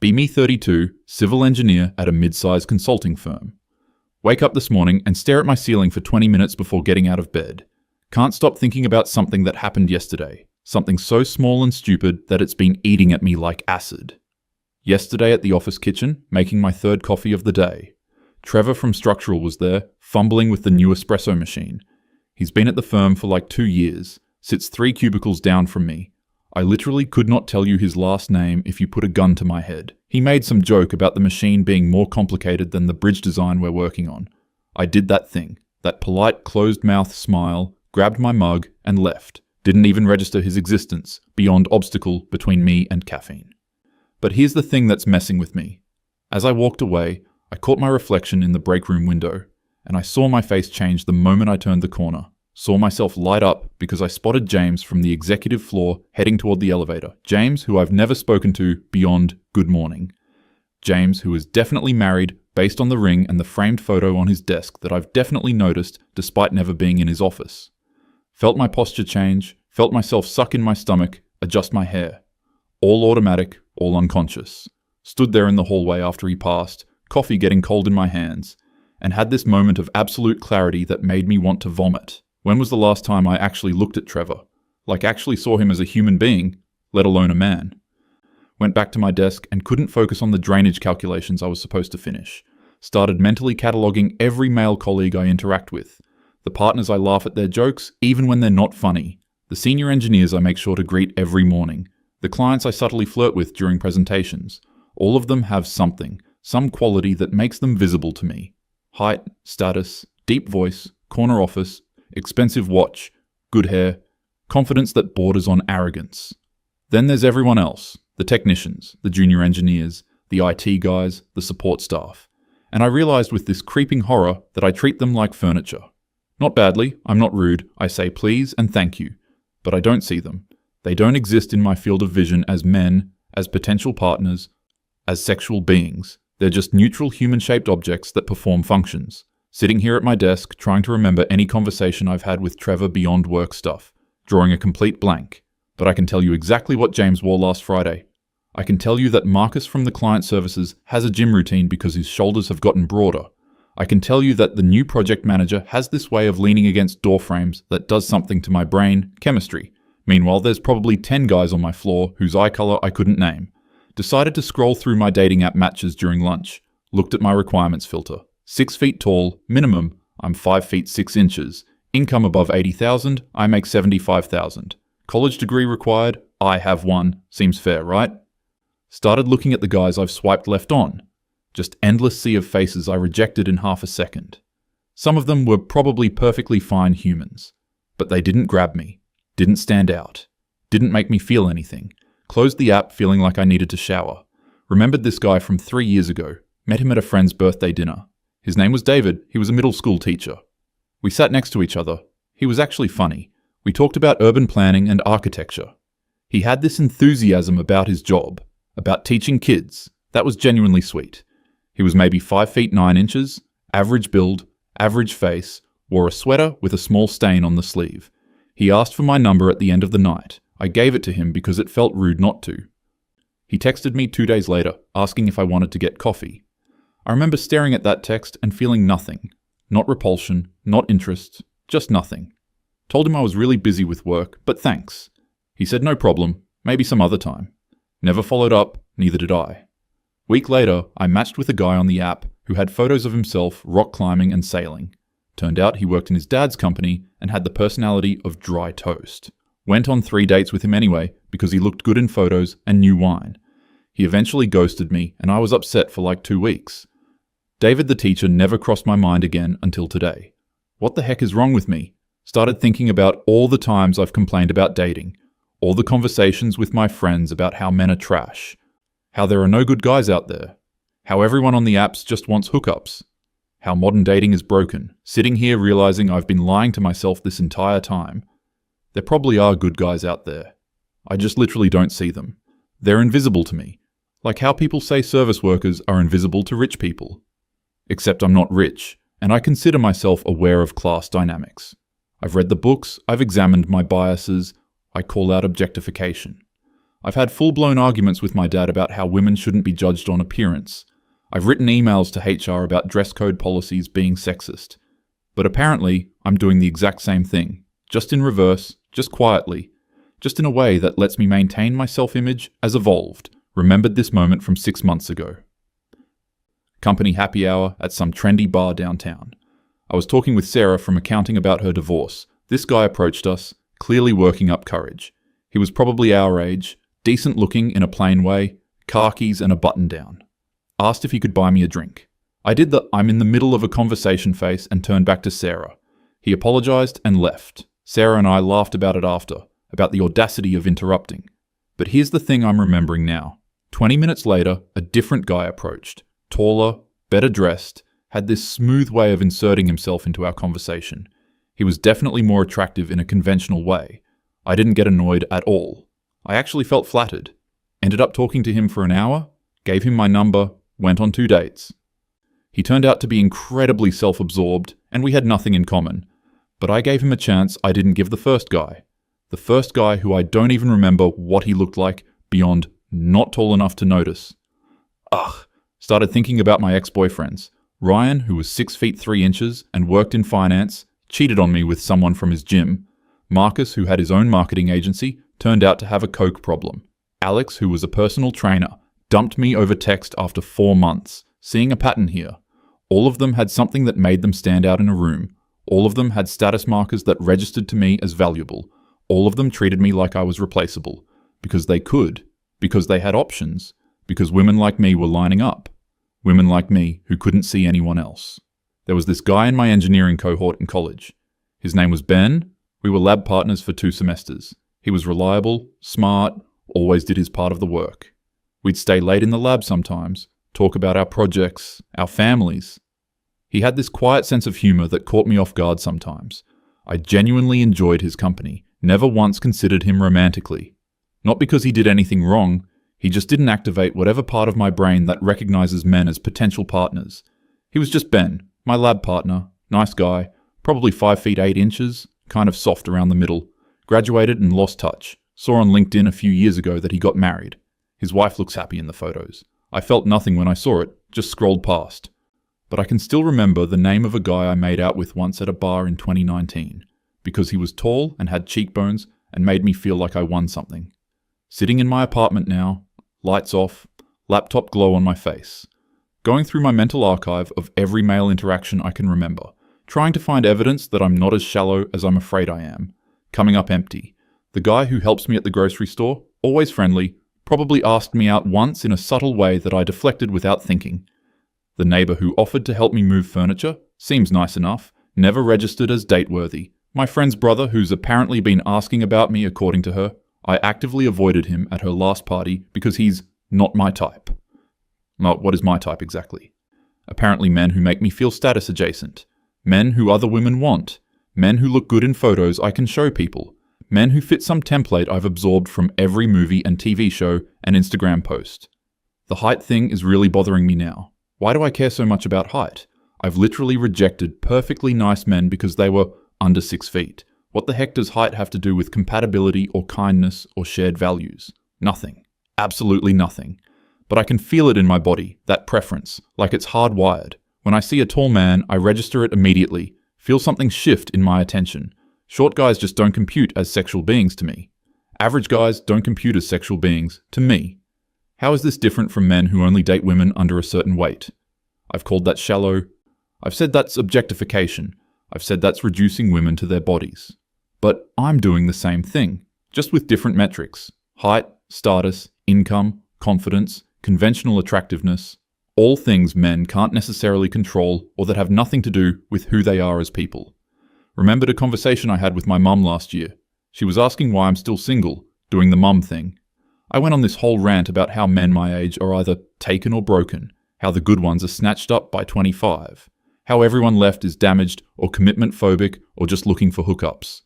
Be me 32, civil engineer at a mid-sized consulting firm. Wake up this morning and stare at my ceiling for 20 minutes before getting out of bed. Can't stop thinking about something that happened yesterday. Something so small and stupid that it's been eating at me like acid. Yesterday at the office kitchen, making my third coffee of the day. Trevor from Structural was there, fumbling with the new espresso machine. He's been at the firm for like 2 years, sits 3 cubicles down from me. I literally could not tell you his last name if you put a gun to my head. He made some joke about the machine being more complicated than the bridge design we're working on. I did that thing, that polite closed-mouth smile, grabbed my mug and left. Didn't even register his existence, beyond obstacle between me and caffeine. But here's the thing that's messing with me. As I walked away, I caught my reflection in the break room window, and I saw my face change the moment I turned the corner. Saw myself light up because I spotted James from the executive floor heading toward the elevator. James, who I've never spoken to beyond good morning. James, who is definitely married based on the ring and the framed photo on his desk that I've definitely noticed despite never being in his office. Felt my posture change, felt myself suck in my stomach, adjust my hair. All automatic, all unconscious. Stood there in the hallway after he passed, coffee getting cold in my hands, and had this moment of absolute clarity that made me want to vomit. When was the last time I actually looked at Trevor? Like actually saw him as a human being, let alone a man. Went back to my desk and couldn't focus on the drainage calculations I was supposed to finish. Started mentally cataloguing every male colleague I interact with. The partners I laugh at their jokes, even when they're not funny. The senior engineers I make sure to greet every morning. The clients I subtly flirt with during presentations. All of them have something, some quality that makes them visible to me. Height, status, deep voice, corner office, expensive watch, good hair, confidence that borders on arrogance. Then there's everyone else, the technicians, the junior engineers, the IT guys, the support staff. And I realized with this creeping horror that I treat them like furniture. Not badly, I'm not rude, I say please and thank you. But I don't see them. They don't exist in my field of vision as men, as potential partners, as sexual beings. They're just neutral human-shaped objects that perform functions. Sitting here at my desk, trying to remember any conversation I've had with Trevor beyond work stuff, drawing a complete blank. But I can tell you exactly what James wore last Friday. I can tell you that Marcus from the client services has a gym routine because his shoulders have gotten broader. I can tell you that the new project manager has this way of leaning against door frames that does something to my brain, chemistry. Meanwhile, there's probably 10 guys on my floor whose eye color I couldn't name. Decided to scroll through my dating app matches during lunch. Looked at my requirements filter. 6 feet tall, minimum, I'm 5 feet 6 inches. Income above 80,000, I make 75,000. College degree required, I have one. Seems fair, right? Started looking at the guys I've swiped left on. Just endless sea of faces I rejected in half a second. Some of them were probably perfectly fine humans. But they didn't grab me. Didn't stand out. Didn't make me feel anything. Closed the app feeling like I needed to shower. Remembered this guy from 3 years ago. Met him at a friend's birthday dinner. His name was David. He was a middle school teacher. We sat next to each other. He was actually funny. We talked about urban planning and architecture. He had this enthusiasm about his job, about teaching kids. That was genuinely sweet. He was maybe 5 feet 9 inches, average build, average face, wore a sweater with a small stain on the sleeve. He asked for my number at the end of the night. I gave it to him because it felt rude not to. He texted me 2 days later, asking if I wanted to get coffee. I remember staring at that text and feeling nothing. Not repulsion, not interest, just nothing. Told him I was really busy with work, but thanks. He said no problem, maybe some other time. Never followed up, neither did I. Week later, I matched with a guy on the app who had photos of himself rock climbing and sailing. Turned out he worked in his dad's company and had the personality of dry toast. Went on 3 dates with him anyway because he looked good in photos and knew wine. He eventually ghosted me and I was upset for like 2 weeks. David the teacher never crossed my mind again until today. What the heck is wrong with me? Started thinking about all the times I've complained about dating, all the conversations with my friends about how men are trash, how there are no good guys out there, how everyone on the apps just wants hookups, how modern dating is broken, sitting here realizing I've been lying to myself this entire time. There probably are good guys out there. I just literally don't see them. They're invisible to me, like how people say service workers are invisible to rich people. Except I'm not rich, and I consider myself aware of class dynamics. I've read the books, I've examined my biases, I call out objectification. I've had full-blown arguments with my dad about how women shouldn't be judged on appearance. I've written emails to HR about dress code policies being sexist. But apparently, I'm doing the exact same thing, just in reverse, just quietly, just in a way that lets me maintain my self-image as evolved, remembered this moment from 6 months ago. Company happy hour at some trendy bar downtown. I was talking with Sarah from accounting about her divorce. This guy approached us, clearly working up courage. He was probably our age, decent looking in a plain way, khakis and a button down. Asked if he could buy me a drink. I did the I'm in the middle of a conversation face and turned back to Sarah. He apologized and left. Sarah and I laughed about it after, about the audacity of interrupting. But here's the thing I'm remembering now. 20 minutes later, a different guy approached. Taller, better dressed, had this smooth way of inserting himself into our conversation. He was definitely more attractive in a conventional way. I didn't get annoyed at all. I actually felt flattered. Ended up talking to him for an hour, gave him my number, went on 2 dates. He turned out to be incredibly self-absorbed, and we had nothing in common. But I gave him a chance I didn't give the first guy. The first guy who I don't even remember what he looked like beyond not tall enough to notice. Started thinking about my ex-boyfriends. Ryan, who was 6 feet 3 inches and worked in finance, cheated on me with someone from his gym. Marcus, who had his own marketing agency, turned out to have a coke problem. Alex, who was a personal trainer, dumped me over text after 4 months. Seeing a pattern here. All of them had something that made them stand out in a room. All of them had status markers that registered to me as valuable. All of them treated me like I was replaceable. Because they could. Because they had options. Because women like me were lining up. Women like me who couldn't see anyone else. There was this guy in my engineering cohort in college. His name was Ben. We were lab partners for 2 semesters. He was reliable, smart, always did his part of the work. We'd stay late in the lab sometimes, talk about our projects, our families. He had this quiet sense of humor that caught me off guard sometimes. I genuinely enjoyed his company, never once considered him romantically. Not because he did anything wrong, he just didn't activate whatever part of my brain that recognizes men as potential partners. He was just Ben, my lab partner, nice guy, probably 5 feet 8 inches, kind of soft around the middle, graduated and lost touch. Saw on LinkedIn a few years ago that he got married. His wife looks happy in the photos. I felt nothing when I saw it, just scrolled past. But I can still remember the name of a guy I made out with once at a bar in 2019, because he was tall and had cheekbones and made me feel like I won something. Sitting in my apartment now, lights off, laptop glow on my face. Going through my mental archive of every male interaction I can remember, trying to find evidence that I'm not as shallow as I'm afraid I am. Coming up empty. The guy who helps me at the grocery store, always friendly, probably asked me out once in a subtle way that I deflected without thinking. The neighbor who offered to help me move furniture, seems nice enough, never registered as date-worthy. My friend's brother, who's apparently been asking about me according to her, I actively avoided him at her last party because he's not my type. What is my type exactly? Apparently men who make me feel status adjacent. Men who other women want. Men who look good in photos I can show people. Men who fit some template I've absorbed from every movie and TV show and Instagram post. The height thing is really bothering me now. Why do I care so much about height? I've literally rejected perfectly nice men because they were under 6 feet. What the heck does height have to do with compatibility or kindness or shared values? Nothing. Absolutely nothing. But I can feel it in my body, that preference, like it's hardwired. When I see a tall man, I register it immediately, feel something shift in my attention. Short guys just don't compute as sexual beings to me. Average guys don't compute as sexual beings to me. How is this different from men who only date women under a certain weight? I've called that shallow. I've said that's objectification. I've said that's reducing women to their bodies. But I'm doing the same thing, just with different metrics. Height, status, income, confidence, conventional attractiveness. All things men can't necessarily control or that have nothing to do with who they are as people. Remembered a conversation I had with my mum last year. She was asking why I'm still single, doing the mum thing. I went on this whole rant about how men my age are either taken or broken, how the good ones are snatched up by 25, how everyone left is damaged or commitment phobic or just looking for hookups.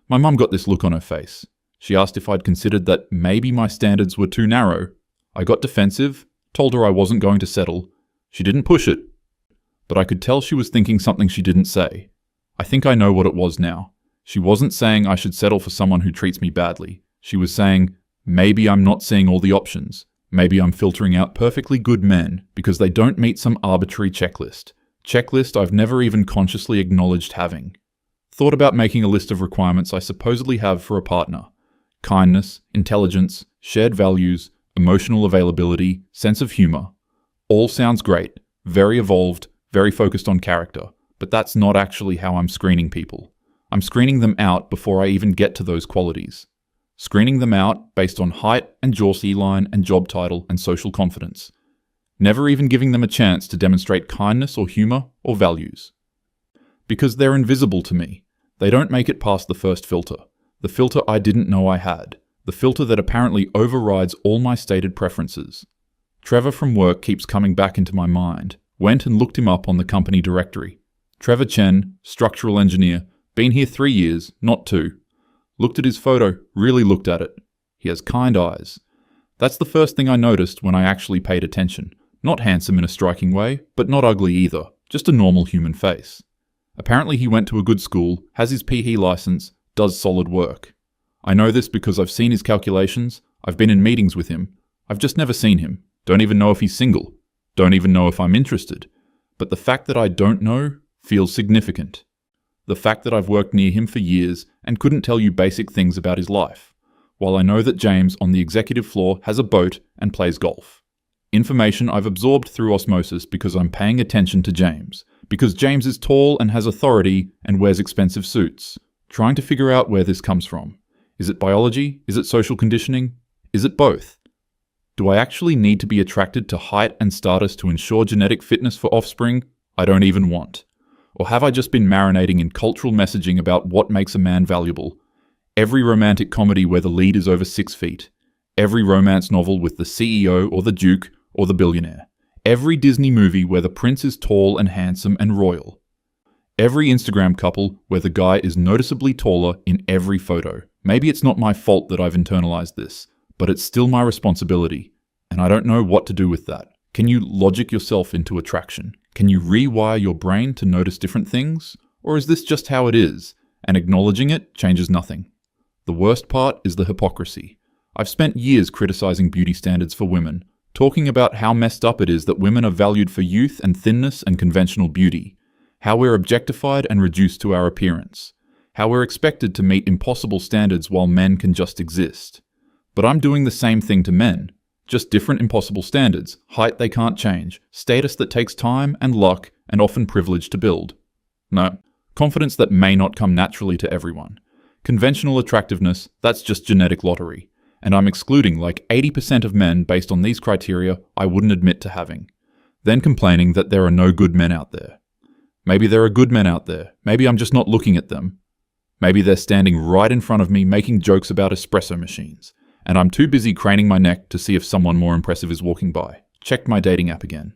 My mum got this look on her face. She asked if I'd considered that maybe my standards were too narrow. I got defensive, told her I wasn't going to settle. She didn't push it, but I could tell she was thinking something she didn't say. I think I know what it was now. She wasn't saying I should settle for someone who treats me badly. She was saying, Maybe I'm not seeing all the options. Maybe I'm filtering out perfectly good men because they don't meet some arbitrary checklist. Checklist I've never even consciously acknowledged having. Thought about making a list of requirements I supposedly have for a partner. Kindness, intelligence, shared values, emotional availability, sense of humor. All sounds great, very evolved, very focused on character, but that's not actually how I'm screening people. I'm screening them out before I even get to those qualities. Screening them out based on height and jaw C-line and job title and social confidence. Never even giving them a chance to demonstrate kindness or humor or values. Because they're invisible to me. They don't make it past the first filter. The filter I didn't know I had. The filter that apparently overrides all my stated preferences. Trevor from work keeps coming back into my mind. Went and looked him up on the company directory. Trevor Chen, structural engineer, been here 3 years, not 2. Looked at his photo, really looked at it. He has kind eyes. That's the first thing I noticed when I actually paid attention. Not handsome in a striking way, but not ugly either, just a normal human face. Apparently he went to a good school, has his PE license, does solid work. I know this because I've seen his calculations, I've been in meetings with him, I've just never seen him, don't even know if he's single, don't even know if I'm interested. But the fact that I don't know feels significant. The fact that I've worked near him for years and couldn't tell you basic things about his life, while I know that James on the executive floor has a boat and plays golf. Information I've absorbed through osmosis because I'm paying attention to James, because James is tall and has authority and wears expensive suits, trying to figure out where this comes from. Is it biology? Is it social conditioning? Is it both? Do I actually need to be attracted to height and status to ensure genetic fitness for offspring I don't even want? Or have I just been marinating in cultural messaging about what makes a man valuable? Every romantic comedy where the lead is over 6 feet. Every romance novel with the CEO or the Duke or the billionaire. Every Disney movie where the prince is tall and handsome and royal. Every Instagram couple where the guy is noticeably taller in every photo. Maybe it's not my fault that I've internalized this, but it's still my responsibility, and I don't know what to do with that. Can you logic yourself into attraction? Can you rewire your brain to notice different things? Or is this just how it is, and acknowledging it changes nothing? The worst part is the hypocrisy. I've spent years criticizing beauty standards for women, talking about how messed up it is that women are valued for youth and thinness and conventional beauty, how we're objectified and reduced to our appearance, how we're expected to meet impossible standards while men can just exist. But I'm doing the same thing to men. Just different impossible standards, height they can't change, status that takes time and luck and often privilege to build. No, confidence that may not come naturally to everyone. Conventional attractiveness, that's just genetic lottery. And I'm excluding like 80% of men based on these criteria I wouldn't admit to having. Then complaining that there are no good men out there. Maybe there are good men out there. Maybe I'm just not looking at them. Maybe they're standing right in front of me making jokes about espresso machines. And I'm too busy craning my neck to see if someone more impressive is walking by. Checked my dating app again.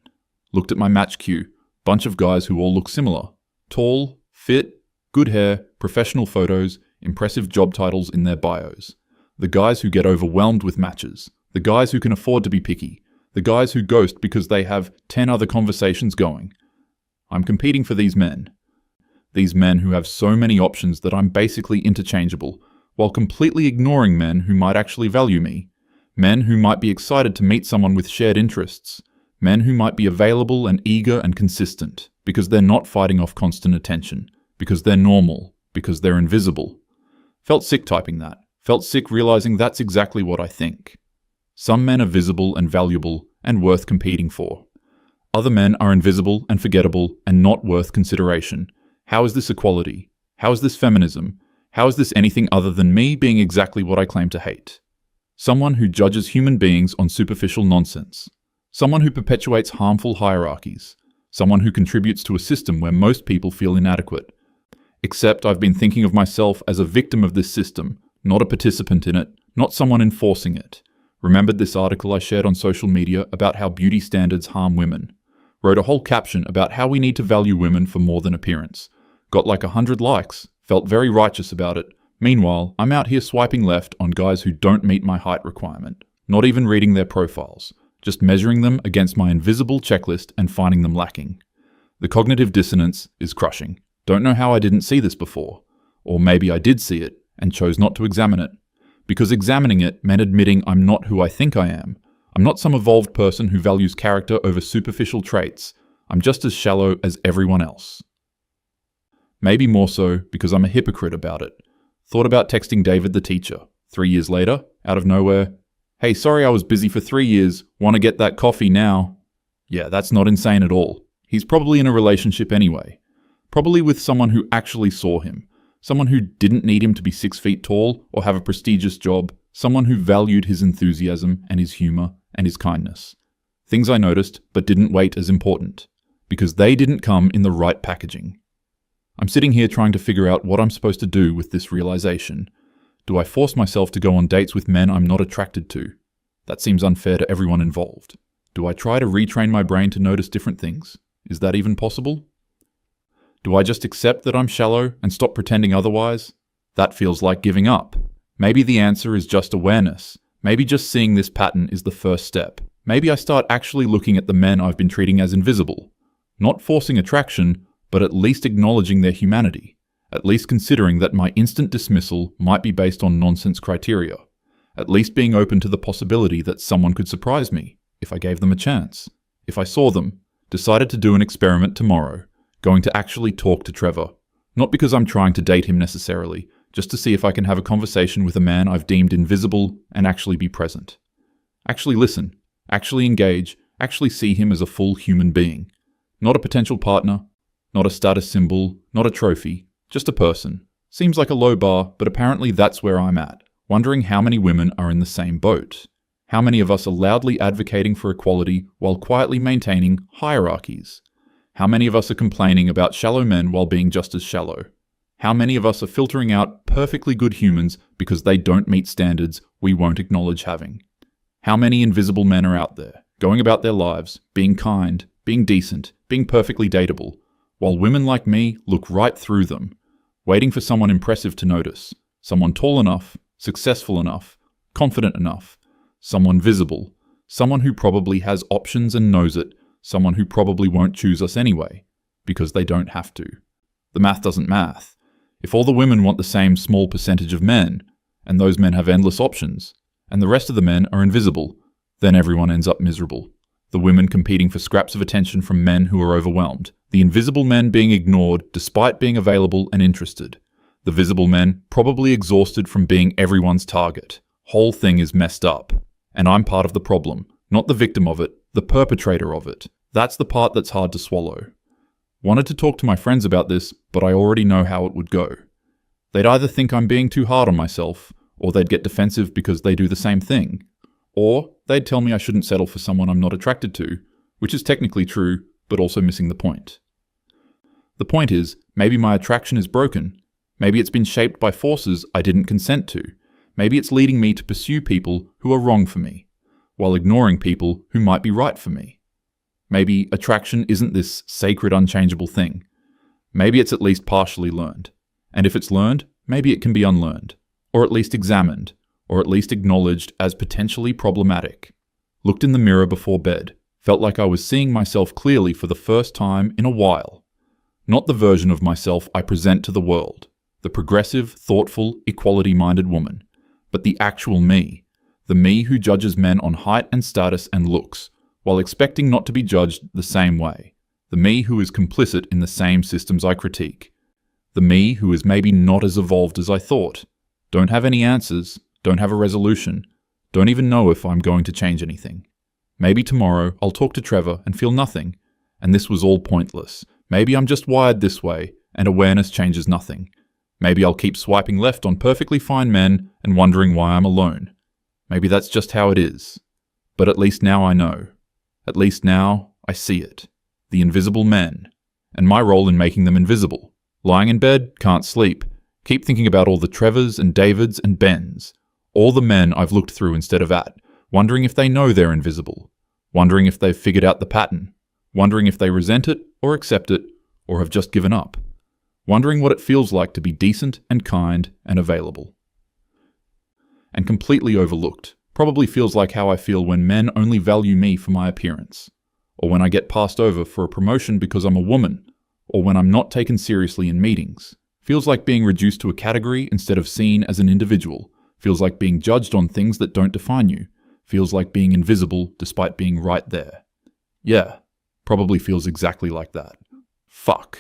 Looked at my match queue. Bunch of guys who all look similar. Tall, fit, good hair, professional photos, impressive job titles in their bios. The guys who get overwhelmed with matches. The guys who can afford to be picky. The guys who ghost because they have 10 other conversations going. I'm competing for these men. These men who have so many options that I'm basically interchangeable, while completely ignoring men who might actually value me. Men who might be excited to meet someone with shared interests. Men who might be available and eager and consistent, because they're not fighting off constant attention, because they're normal, because they're invisible. Felt sick typing that. Felt sick realizing that's exactly what I think. Some men are visible and valuable and worth competing for. Other men are invisible and forgettable and not worth consideration. How is this equality? How is this feminism? How is this anything other than me being exactly what I claim to hate? Someone who judges human beings on superficial nonsense. Someone who perpetuates harmful hierarchies. Someone who contributes to a system where most people feel inadequate. Except I've been thinking of myself as a victim of this system, not a participant in it, not someone enforcing it. Remembered this article I shared on social media about how beauty standards harm women. Wrote a whole caption about how we need to value women for more than appearance. Got like 100 likes. Felt very righteous about it. Meanwhile, I'm out here swiping left on guys who don't meet my height requirement. Not even reading their profiles. Just measuring them against my invisible checklist and finding them lacking. The cognitive dissonance is crushing. Don't know how I didn't see this before. Or maybe I did see it and chose not to examine it. because examining it meant admitting I'm not who I think I am. I'm not some evolved person who values character over superficial traits. I'm just as shallow as everyone else. Maybe more so because I'm a hypocrite about it. Thought about texting David the teacher. 3 years later, out of nowhere, "Hey, sorry I was busy for 3 years. Want to get that coffee now?" Yeah, that's not insane at all. He's probably in a relationship anyway. Probably with someone who actually saw him. Someone who didn't need him to be 6 feet tall or have a prestigious job. Someone who valued his enthusiasm and his humor and his kindness. Things I noticed but didn't weight as important. Because they didn't come in the right packaging. I'm sitting here trying to figure out what I'm supposed to do with this realization. Do I force myself to go on dates with men I'm not attracted to? That seems unfair to everyone involved. Do I try to retrain my brain to notice different things? Is that even possible? Do I just accept that I'm shallow and stop pretending otherwise? That feels like giving up. Maybe the answer is just awareness. Maybe just seeing this pattern is the first step. Maybe I start actually looking at the men I've been treating as invisible. Not forcing attraction, but at least acknowledging their humanity. At least considering that my instant dismissal might be based on nonsense criteria. At least being open to the possibility that someone could surprise me, if I gave them a chance. If I saw them, decided to do an experiment tomorrow, going to actually talk to Trevor. Not because I'm trying to date him necessarily, just to see if I can have a conversation with a man I've deemed invisible and actually be present. Actually listen, actually engage, actually see him as a full human being. Not a potential partner, not a status symbol, not a trophy, just a person. Seems like a low bar, but apparently that's where I'm at, wondering how many women are in the same boat. How many of us are loudly advocating for equality while quietly maintaining hierarchies? How many of us are complaining about shallow men while being just as shallow? How many of us are filtering out perfectly good humans because they don't meet standards we won't acknowledge having? How many invisible men are out there, going about their lives, being kind, being decent, being perfectly dateable, while women like me look right through them, waiting for someone impressive to notice, someone tall enough, successful enough, confident enough, someone visible, someone who probably has options and knows it, someone who probably won't choose us anyway, because they don't have to. The math doesn't math. If all the women want the same small percentage of men, and those men have endless options, and the rest of the men are invisible, then everyone ends up miserable. The women competing for scraps of attention from men who are overwhelmed. The invisible men being ignored despite being available and interested. The visible men probably exhausted from being everyone's target. Whole thing is messed up. And I'm part of the problem, not the victim of it, the perpetrator of it. That's the part that's hard to swallow. Wanted to talk to my friends about this, but I already know how it would go. They'd either think I'm being too hard on myself, or they'd get defensive because they do the same thing. Or they'd tell me I shouldn't settle for someone I'm not attracted to, which is technically true, but also missing the point. The point is, maybe my attraction is broken. Maybe it's been shaped by forces I didn't consent to. Maybe it's leading me to pursue people who are wrong for me, while ignoring people who might be right for me. Maybe attraction isn't this sacred, unchangeable thing. Maybe it's at least partially learned. And if it's learned, maybe it can be unlearned, or at least examined, or at least acknowledged as potentially problematic. Looked in the mirror before bed, felt like I was seeing myself clearly for the first time in a while. Not the version of myself I present to the world, the progressive, thoughtful, equality-minded woman, but the actual me, the me who judges men on height and status and looks, while expecting not to be judged the same way, the me who is complicit in the same systems I critique, the me who is maybe not as evolved as I thought, don't have any answers, don't have a resolution, don't even know if I'm going to change anything. Maybe tomorrow I'll talk to Trevor and feel nothing, and this was all pointless. Maybe I'm just wired this way, and awareness changes nothing. Maybe I'll keep swiping left on perfectly fine men and wondering why I'm alone. Maybe that's just how it is. But at least now I know. At least now I see it. The invisible men. And my role in making them invisible. Lying in bed, can't sleep. Keep thinking about all the Trevors and Davids and Bens. All the men I've looked through instead of at. Wondering if they know they're invisible. Wondering if they've figured out the pattern. Wondering if they resent it or accept it or have just given up. Wondering what it feels like to be decent and kind and available. And completely overlooked. Probably feels like how I feel when men only value me for my appearance. Or when I get passed over for a promotion because I'm a woman. Or when I'm not taken seriously in meetings. Feels like being reduced to a category instead of seen as an individual. Feels like being judged on things that don't define you. Feels like being invisible despite being right there. Yeah, probably feels exactly like that. Fuck.